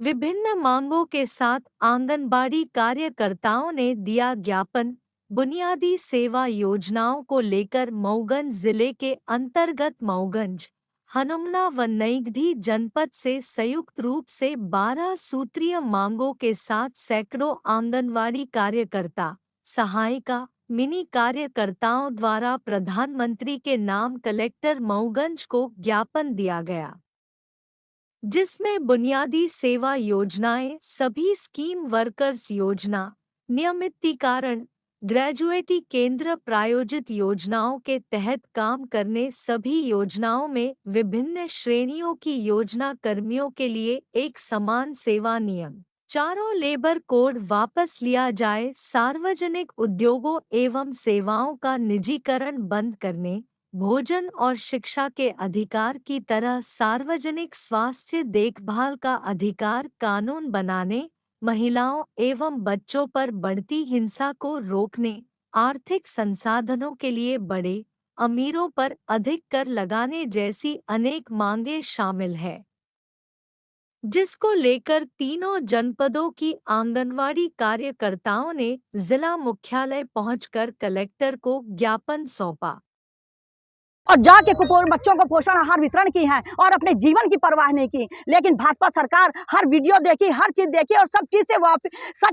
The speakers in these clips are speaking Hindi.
विभिन्न मांगों के साथ आंगनबाड़ी कार्यकर्ताओं ने दिया ज्ञापन। बुनियादी सेवा योजनाओं को लेकर मऊगंज जिले के अंतर्गत मऊगंज, हनुमना व नईगढ़ी जनपद से संयुक्त रूप से 12 सूत्रीय मांगों के साथ सैकड़ों आंगनबाड़ी कार्यकर्ता, सहायिका, मिनी कार्यकर्ताओं द्वारा प्रधानमंत्री के नाम कलेक्टर मऊगंज को ज्ञापन दिया गया, जिसमें बुनियादी सेवा योजनाएं, सभी स्कीम वर्कर्स योजना, नियमितीकरण, ग्रेजुएटी केंद्र प्रायोजित योजनाओं के तहत काम करने सभी योजनाओं में विभिन्न श्रेणियों की योजना कर्मियों के लिए एक समान सेवा नियम, चारों लेबर कोड वापस लिया जाए, सार्वजनिक उद्योगों एवं सेवाओं का निजीकरण बंद करने, भोजन और शिक्षा के अधिकार की तरह सार्वजनिक स्वास्थ्य देखभाल का अधिकार कानून बनाने, महिलाओं एवं बच्चों पर बढ़ती हिंसा को रोकने, आर्थिक संसाधनों के लिए बड़े अमीरों पर अधिक कर लगाने जैसी अनेक मांगें शामिल है, जिसको लेकर तीनों जनपदों की आंगनवाड़ी कार्यकर्ताओं ने जिला मुख्यालय पहुंचकर कलेक्टर को ज्ञापन सौंपा और जाके बच्चों को पोषण आहार वितरण की है और अपने जीवन की परवाह नहीं की। लेकिन भाजपा सरकार हर वीडियो देखी, हर चीज देखी और सब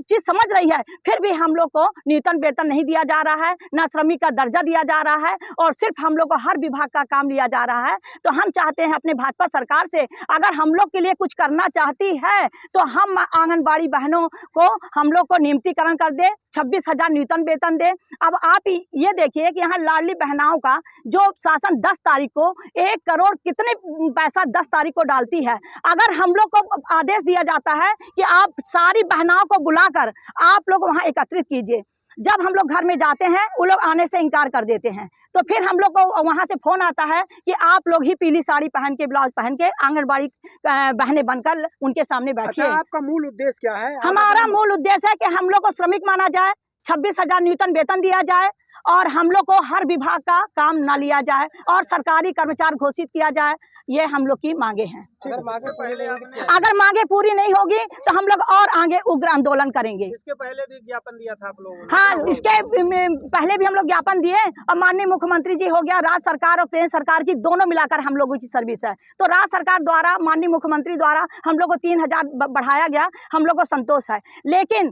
चीज समझ रही है, फिर भी हम लोग को न्यूनतम वेतन नहीं दिया जा रहा है, न श्रमिक का दर्जा दिया जा रहा है और सिर्फ हम लोग को हर विभाग का काम लिया जा रहा है। तो हम चाहते हैं अपने भाजपा सरकार से, अगर हम लोग के लिए कुछ करना चाहती है तो हम आंगनबाड़ी बहनों को हम लोग को नियमितीकरण कर दे, 26,000 न्यूनतम वेतन दे। अब आप ये देखिए कि यहाँ लाडली बहनाओं का जो 10 तारीख को 1 करोड़ कितने पैसा 10 तारीख को डालती है। अगर हम लोग को आदेश दिया जाता है कि आप सारी बहनाओं को बुलाकर आप लोग वहां एकत्रित कीजिए, जब हम लोग घर में जाते हैं वो लोग आने से इनकार कर देते हैं, तो फिर हम लोग को वहां से फोन आता है कि आप लोग ही पीली साड़ी पहन के, ब्लाउज पहन के आंगनबाड़ी बहनें बनकर उनके सामने बैठिए। अच्छा, आपका मूल उद्देश्य क्या है? हमारा मूल उद्देश्य है कि हम लोग को श्रमिक माना जाए, 26,000 न्यूनतम वेतन दिया जाए और हम लोग को हर विभाग का काम न लिया जाए और सरकारी कर्मचारी घोषित किया जाए। ये हम लोग की मांगे हैं। अगर मांगे पूरी नहीं होगी तो हम लोग और आगे उग्र आंदोलन करेंगे। इसके पहले भी ज्ञापन दिया था आप लोगों ने? हाँ, इसके पहले भी हम लोग ज्ञापन दिए और माननीय मुख्यमंत्री जी हो गया, राज्य सरकार और केंद्र सरकार की दोनों मिलाकर हम लोगों की सर्विस है। तो राज्य सरकार द्वारा, माननीय मुख्यमंत्री द्वारा हम लोग को 3,000 बढ़ाया गया, हम लोग को संतोष है। लेकिन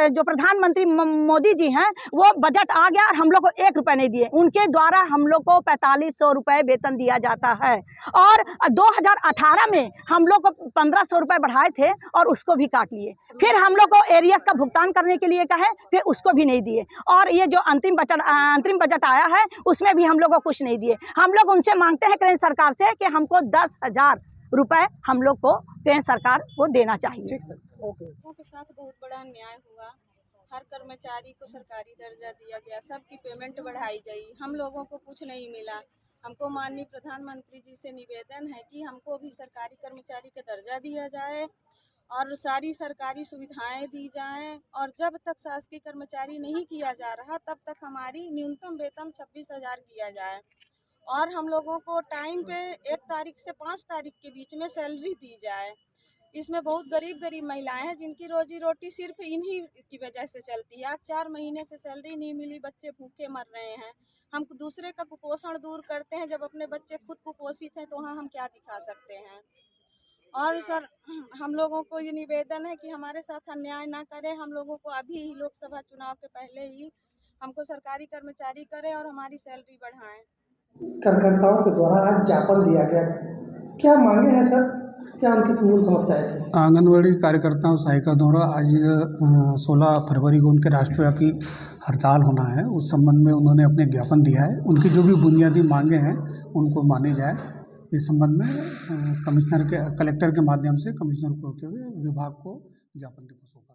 जो प्रधानमंत्री मोदी जी हैं वो बजट आ गया और हम लोग को 1 रुपए नहीं दिए। उनके द्वारा हम लोग को 4500 रुपए वेतन दिया जाता है और 2018 में हम लोग को 1500 रुपए बढ़ाए थे और उसको भी काट लिए। फिर हम लोग को एरियस का भुगतान करने के लिए कहे, फिर उसको भी नहीं दिए। और ये जो अंतरिम बजट आया है उसमें भी हम लोग को कुछ नहीं दिए। हम लोग उनसे मांगते हैं केंद्र सरकार से कि हमको 10,000 रुपए हम लोग को केंद्र सरकार को देना चाहिए। ठीक सर, ओके। के साथ बहुत बड़ा अन्याय हुआ। हर कर्मचारी को सरकारी दर्जा दिया गया, सबकी पेमेंट बढ़ाई गई, हम लोगों को कुछ नहीं मिला। हमको माननीय प्रधानमंत्री जी से निवेदन है कि हमको भी सरकारी कर्मचारी का दर्जा दिया जाए और सारी सरकारी सुविधाएं दी जाएं। और जब तक शासकीय कर्मचारी नहीं किया जा रहा तब तक हमारी न्यूनतम वेतन 26,000 किया जाए और हम लोगों को टाइम पे 1 तारीख से 5 तारीख के बीच में सैलरी दी जाए। इसमें बहुत गरीब महिलाएं हैं जिनकी रोजी रोटी सिर्फ इन्हीं की वजह से चलती है। आज 4 महीने से सैलरी नहीं मिली, बच्चे भूखे मर रहे हैं। हम दूसरे का कुपोषण दूर करते हैं, जब अपने बच्चे खुद कुपोषित हैं तो वहाँ हम क्या दिखा सकते हैं। और सर, हम लोगों को ये निवेदन है कि हमारे साथ अन्याय ना करें। हम लोगों को अभी ही लोकसभा चुनाव के पहले ही हमको सरकारी कर्मचारी करें और हमारी सैलरी बढ़ाएं। कार्यकर्ताओं के द्वारा आज ज्ञापन दिया गया, क्या मांगे हैं सर? क्या उनकी मूल समस्या थी? आंगनवाड़ी कार्यकर्ताओं सहायिका द्वारा आज 16 फरवरी को उनके राष्ट्रव्यापी हड़ताल होना है। उस संबंध में उन्होंने अपने ज्ञापन दिया है। उनकी जो भी बुनियादी मांगे हैं उनको मानी जाए, इस संबंध में कलेक्टर के माध्यम से कमिश्नर को होते हुए विभाग को ज्ञापन सौंपा।